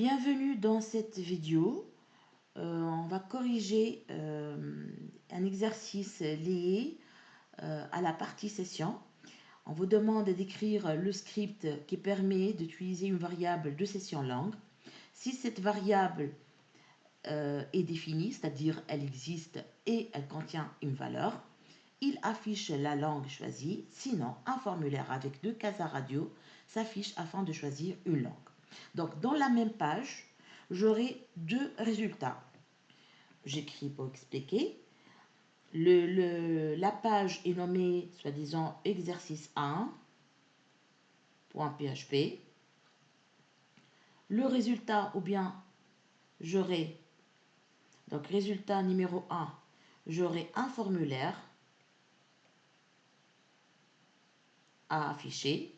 Bienvenue dans cette vidéo. On va corriger un exercice lié à la partie session. On vous demande d'écrire le script qui permet d'utiliser une variable de session langue. Si cette variable est définie, c'est-à-dire elle existe et elle contient une valeur, il affiche la langue choisie. Sinon, un formulaire avec 2 cases à radio s'affiche afin de choisir une langue. Donc, dans la même page, j'aurai 2 résultats. J'écris pour expliquer. La page est nommée, soi-disant, exercice 1.php. Le résultat, ou bien j'aurai, donc résultat numéro 1, j'aurai un formulaire à afficher.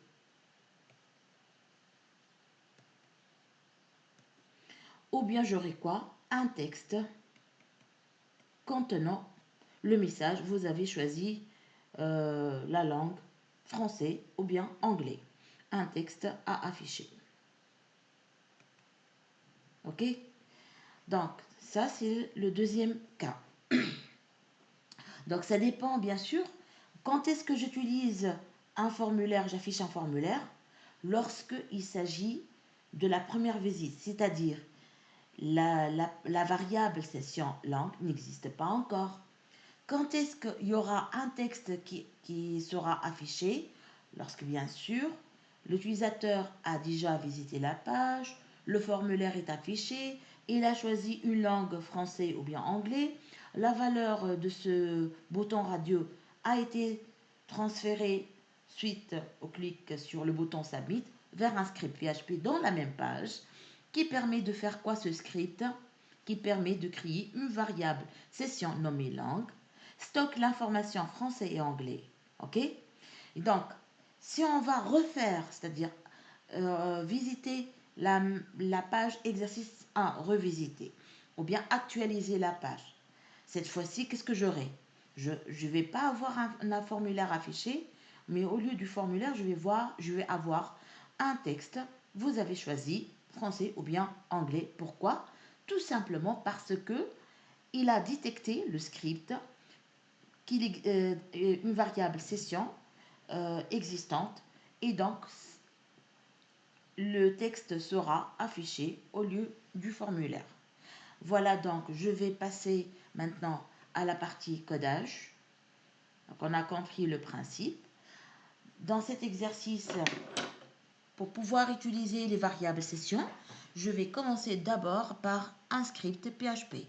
Ou bien j'aurai quoi? Un texte contenant le message. Vous avez choisi la langue français ou bien anglais. Un texte à afficher. Ok? Donc, ça, c'est le deuxième cas. Donc, ça dépend, bien sûr. Quand est-ce que j'utilise un formulaire, j'affiche un formulaire? Lorsque il s'agit de la première visite, c'est-à-dire la variable session langue n'existe pas encore. Quand est-ce qu'il y aura un texte qui sera affiché? Lorsque, bien sûr, l'utilisateur a déjà visité la page, le formulaire est affiché, il a choisi une langue français ou bien anglais, la valeur de ce bouton radio a été transférée suite au clic sur le bouton Submit vers un script PHP dans la même page qui permet de faire quoi ce script? Qui permet de créer une variable session nommée langue, stocke l'information français et anglais. Ok? Et donc, si on va refaire, c'est-à-dire visiter la page exercice 1, revisiter, ou bien actualiser la page, cette fois-ci, qu'est-ce que j'aurai? Je ne vais pas avoir un formulaire affiché, mais au lieu du formulaire, je vais avoir un texte. Vous avez choisi français ou bien anglais. Pourquoi? Tout simplement parce que il a détecté le script qu'il est une variable session existante et donc le texte sera affiché au lieu du formulaire. Voilà, donc je vais passer maintenant à la partie codage. Donc on a compris le principe. Dans cet exercice, pour pouvoir utiliser les variables session, je vais commencer d'abord par un script PHP.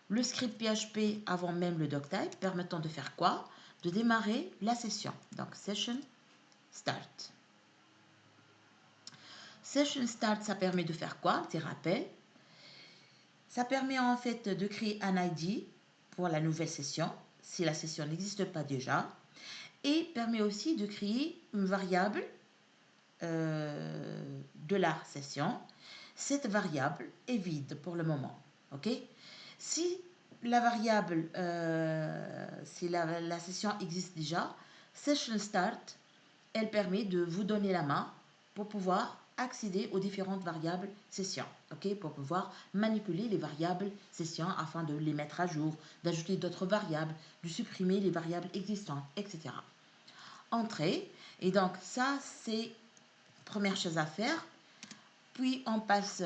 Le script PHP avant même le doctype permettant de faire quoi? De démarrer la session. Donc session start. Session start, ça permet de faire quoi? Petit rappel. Ça permet en fait de créer un ID pour la nouvelle session, si la session n'existe pas déjà, et permet aussi de créer une variable de la session. Cette variable est vide pour le moment. Ok? Si la variable, si la session existe déjà, session start, elle permet de vous donner la main pour pouvoir accéder aux différentes variables session, ok, pour pouvoir manipuler les variables session afin de les mettre à jour, d'ajouter d'autres variables, de supprimer les variables existantes, etc. Entrée, et donc ça c'est première chose à faire. Puis on passe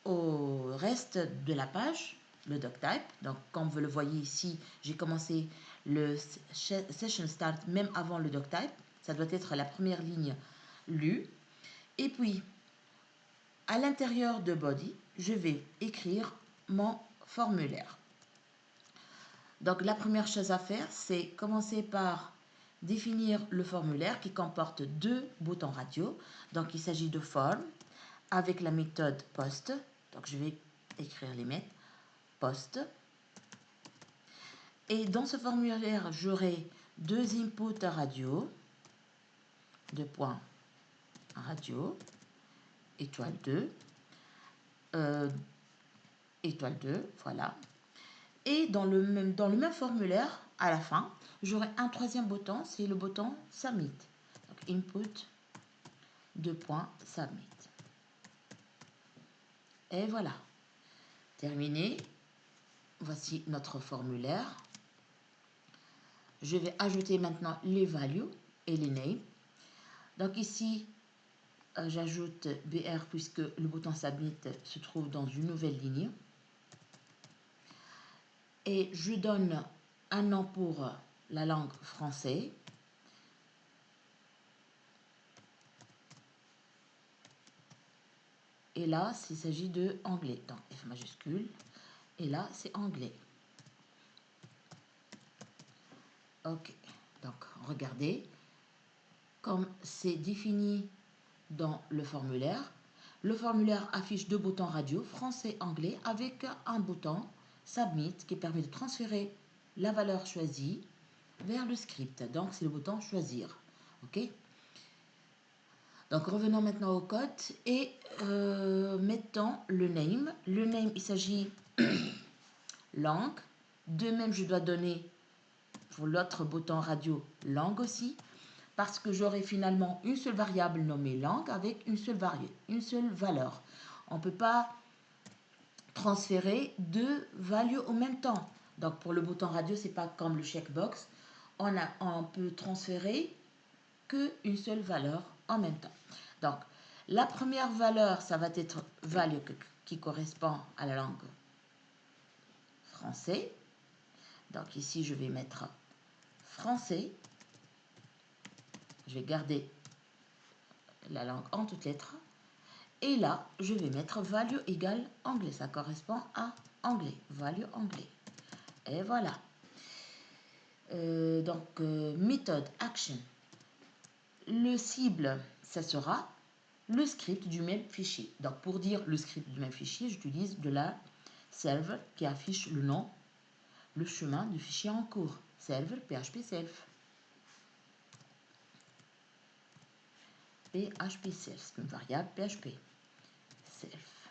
au reste de la page, le doctype. Donc comme vous le voyez ici, j'ai commencé le session start même avant le doctype. Ça doit être la première ligne lue. Et puis, à l'intérieur de body, je vais écrire mon formulaire. Donc la première chose à faire, c'est commencer par définir le formulaire qui comporte 2 boutons radio. Donc il s'agit de form avec la méthode post. Donc je vais écrire les méthodes post. Et dans ce formulaire, j'aurai 2 inputs radio, 2 points radio, étoile 2, étoile 2, voilà. Et dans le même formulaire, à la fin, j'aurai un 3e bouton, c'est le bouton Submit. Donc input, 2 points, Submit. Et voilà, terminé. Voici notre formulaire. Je vais ajouter maintenant les values et les names. Donc ici, j'ajoute BR puisque le bouton Submit se trouve dans une nouvelle ligne. Et je donne un nom pour la langue française. Et là, il s'agit de anglais. Donc F majuscule. Et là, c'est anglais. Ok. Donc, regardez. Comme c'est défini dans le formulaire affiche deux boutons radio, français-anglais, avec un bouton Submit qui permet de transférer la valeur choisie vers le script. Donc, c'est le bouton Choisir. Ok. Donc, revenons maintenant au code et mettons le name. Le name, il s'agit langue. De même, je dois donner pour l'autre bouton radio langue aussi, parce que j'aurai finalement une seule variable nommée langue avec une seule valeur. On ne peut pas transférer deux values en même temps. Donc, pour le bouton radio, c'est pas comme le checkbox. On peut transférer qu'une seule valeur en même temps. Donc, la première valeur, ça va être value qui correspond à la langue français. Donc, ici, je vais mettre français. Je vais garder la langue en toutes lettres. Et là, je vais mettre value égale anglais. Ça correspond à anglais. Value anglais. Et voilà. Méthode action. Le cible, ça sera le script du même fichier. Donc, pour dire le script du même fichier, j'utilise de la server qui affiche le nom, le chemin du fichier en cours. Server PHP self. PHP self, c'est une variable PHP self.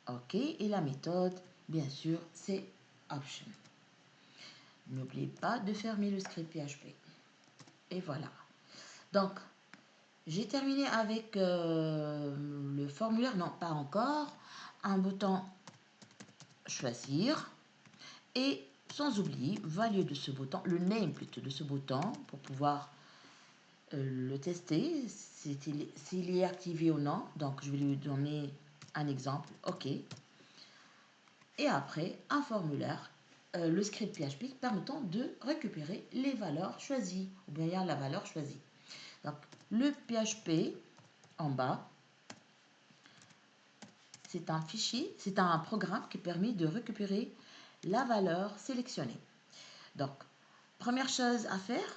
Ok, et la méthode, bien sûr, c'est option. N'oubliez pas de fermer le script PHP. Et voilà. Donc, j'ai terminé avec le formulaire, non, pas encore. Un bouton choisir. Et sans oublier, value de ce bouton, le name plutôt de ce bouton, pour pouvoir le tester, s'il est activé ou non. Donc, je vais lui donner un exemple. OK. Et après, un formulaire, le script PHP permettant de récupérer les valeurs choisies, ou bien la valeur choisie. Donc, le PHP en bas, c'est un fichier, c'est un programme qui permet de récupérer la valeur sélectionnée. Donc, première chose à faire,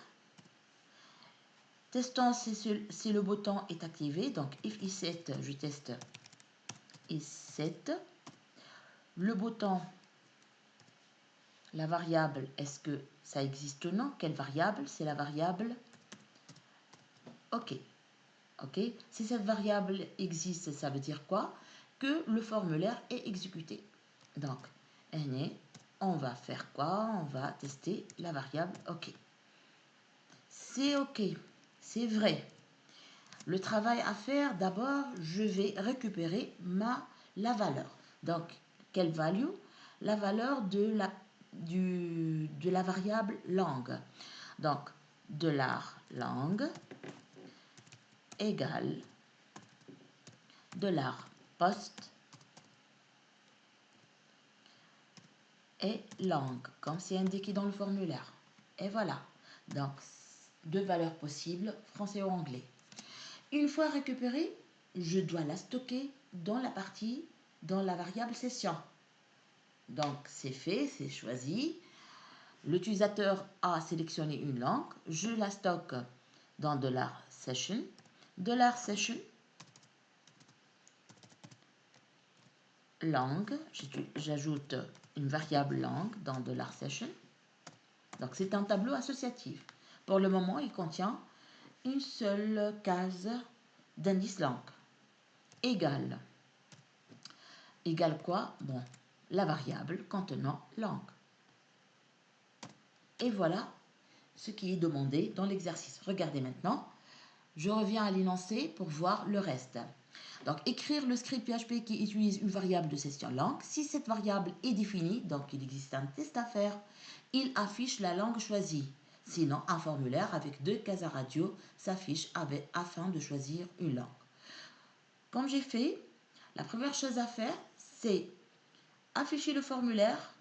testons si le bouton est activé. Donc, if is7, je teste is7. Le bouton, la variable, est-ce que ça existe ou non? Quelle variable? C'est la variable OK. OK. Si cette variable existe, ça veut dire quoi? Que le formulaire est exécuté. Donc, on va faire quoi? On va tester la variable OK. C'est OK. C'est vrai. Le travail à faire, d'abord, je vais récupérer la valeur. Donc, quelle value? La valeur de la variable langue. Donc, $langue égale $post et langue, comme c'est indiqué dans le formulaire. Et voilà. Donc, deux valeurs possibles, français ou anglais. Une fois récupérée, je dois la stocker dans la variable session. Donc, c'est fait, c'est choisi. L'utilisateur a sélectionné une langue. Je la stocke dans $session. $session langue. J'ajoute une variable langue dans $session. Donc, c'est un tableau associatif. Pour le moment, il contient une seule case d'indice langue. Égale quoi? Bon, la variable contenant langue. Et voilà ce qui est demandé dans l'exercice. Regardez maintenant. Je reviens à l'énoncé pour voir le reste. Donc, écrire le script PHP qui utilise une variable de session langue. Si cette variable est définie, donc il existe un test à faire, il affiche la langue choisie. Sinon, un formulaire avec 2 cases à radio s'affiche afin de choisir une langue. Comme j'ai fait, la première chose à faire, c'est afficher le formulaire,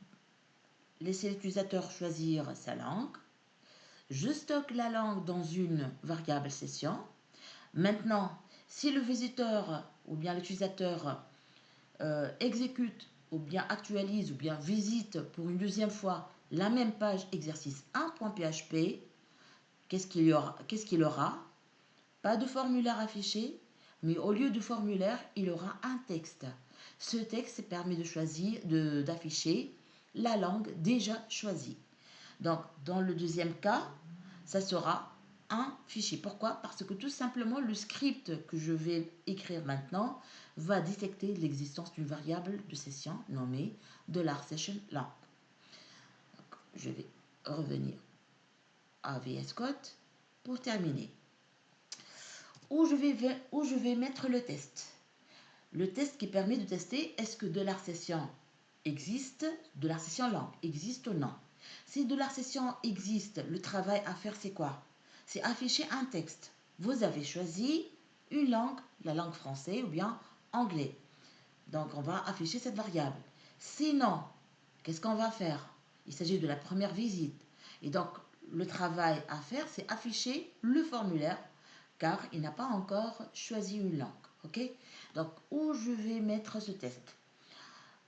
laisser l'utilisateur choisir sa langue. Je stocke la langue dans une variable session. Maintenant, si le visiteur ou bien l'utilisateur exécute ou bien actualise ou bien visite pour une deuxième fois la même page exercice 1.php, qu'est-ce qu'il aura? Pas de formulaire affiché, mais au lieu de formulaire, il aura un texte. Ce texte permet de choisir, d'afficher la langue déjà choisie. Donc, dans le deuxième cas, ça sera un fichier. Pourquoi? Parce que tout simplement, le script que je vais écrire maintenant va détecter l'existence d'une variable de session nommée $session_lang. Je vais revenir à VS Code pour terminer. Où je vais mettre le test. Le test qui permet de tester est-ce que $session existe, $session lang existe ou non. Si $session existe, le travail à faire c'est quoi? C'est afficher un texte. Vous avez choisi une langue, la langue française ou bien anglais. Donc on va afficher cette variable. Sinon, qu'est-ce qu'on va faire? Il s'agit de la première visite. Et donc le travail à faire c'est afficher le formulaire car il n'a pas encore choisi une langue. Ok? Donc où je vais mettre ce test?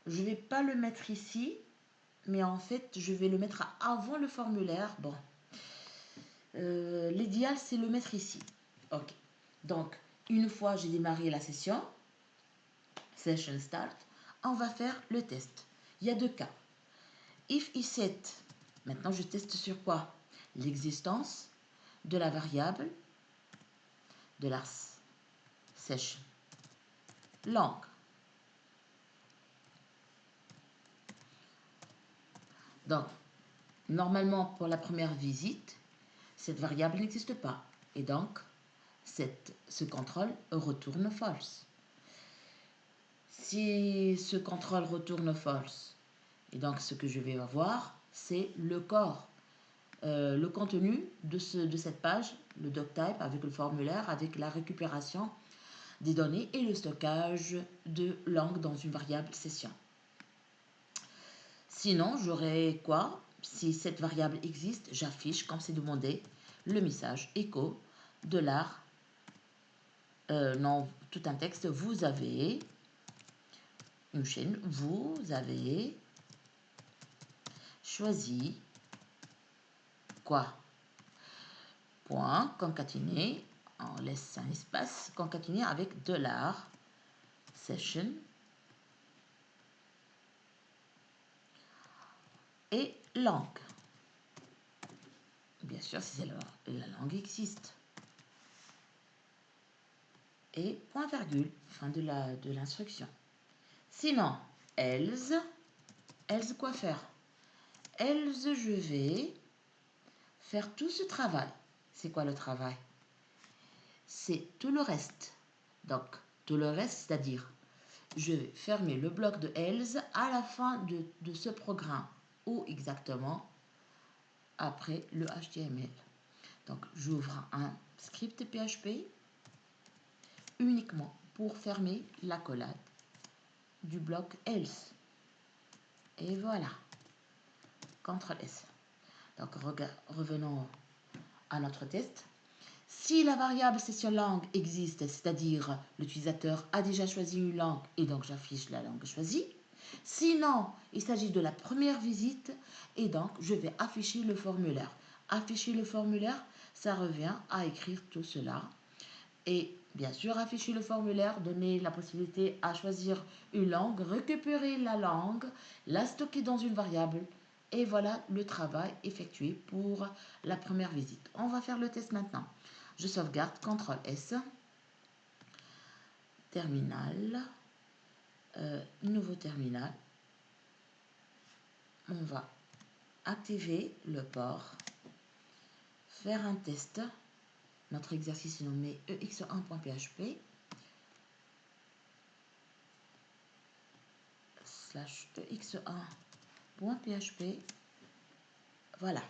Je ne vais pas le mettre ici, mais en fait, je vais le mettre avant le formulaire. Bon, l'idéal, c'est le mettre ici. Ok. Donc, une fois j'ai démarré la session, session start, on va faire le test. Il y a 2 cas. If isEt, maintenant je teste sur quoi? L'existence de la variable de la session lang. Donc, normalement, pour la première visite, cette variable n'existe pas. Et donc, ce contrôle retourne false. Si ce contrôle retourne false, et donc ce que je vais avoir, c'est le corps, le contenu de cette page, le doctype avec le formulaire, avec la récupération des données et le stockage de langue dans une variable session. Sinon, j'aurai quoi? Si cette variable existe, j'affiche, comme c'est demandé, le message echo non, tout un texte, vous avez une chaîne, vous avez choisi quoi? Point, concaténé, on laisse un espace, concaténé avec $session et langue. Bien sûr, si la langue existe. Et point virgule, fin de l'instruction. Sinon, else quoi faire? Else, je vais faire tout ce travail. C'est quoi le travail? C'est tout le reste. Donc, tout le reste, c'est-à-dire, je vais fermer le bloc de else à la fin de ce programme. Ou exactement après le HTML. Donc, j'ouvre un script PHP uniquement pour fermer l'accolade du bloc else. Et voilà. CTRL S. Donc, revenons à notre test. Si la variable session langue existe, c'est-à-dire l'utilisateur a déjà choisi une langue et donc j'affiche la langue choisie. Sinon, il s'agit de la première visite et donc je vais afficher le formulaire. Afficher le formulaire, ça revient à écrire tout cela. Et bien sûr, afficher le formulaire, donner la possibilité à choisir une langue, récupérer la langue, la stocker dans une variable. Et voilà le travail effectué pour la première visite. On va faire le test maintenant. Je sauvegarde, CTRL S, terminal, nouveau terminal. On va activer le port, faire un test. Notre exercice est nommé ex1.php. ex1.php. Voilà.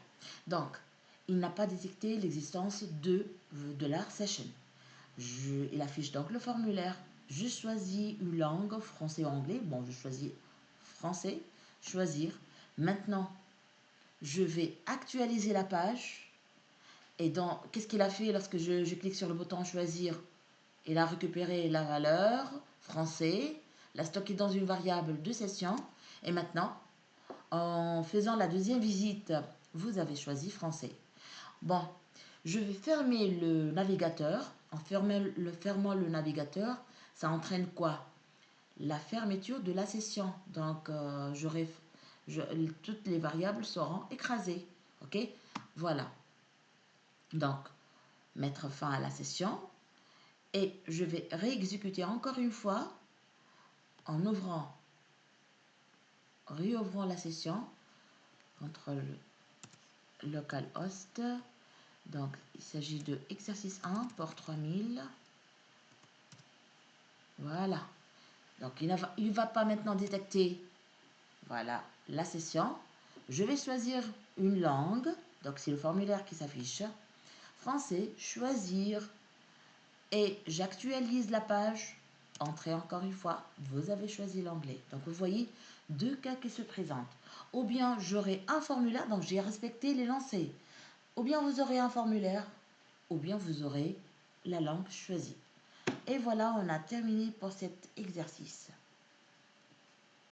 Donc, il n'a pas détecté l'existence de la session. Il affiche donc le formulaire. Je choisis une langue, français ou anglais. Bon, je choisis français. Choisir. Maintenant, je vais actualiser la page. Et donc, qu'est-ce qu'il a fait lorsque je clique sur le bouton choisir? Il a récupéré la valeur français, l'a stocké dans une variable de session. Et maintenant, en faisant la deuxième visite, vous avez choisi français. Bon, je vais fermer le navigateur. En fermant le navigateur, ça entraîne quoi? La fermeture de la session. Donc, toutes les variables seront écrasées. OK? Voilà. Donc, mettre fin à la session. Et je vais réexécuter encore une fois en réouvrant la session. CTRL localhost. Donc, il s'agit de exercice 1, port 3000. Voilà. Donc, il ne va pas maintenant détecter, voilà, la session. Je vais choisir une langue. Donc, c'est le formulaire qui s'affiche. Français, choisir. Et j'actualise la page. Entrez encore une fois. Vous avez choisi l'anglais. Donc, vous voyez deux cas qui se présentent. Ou bien, j'aurai un formulaire. Donc, j'ai respecté les lancers. Ou bien, vous aurez un formulaire. Ou bien, vous aurez la langue choisie. Et voilà, on a terminé pour cet exercice.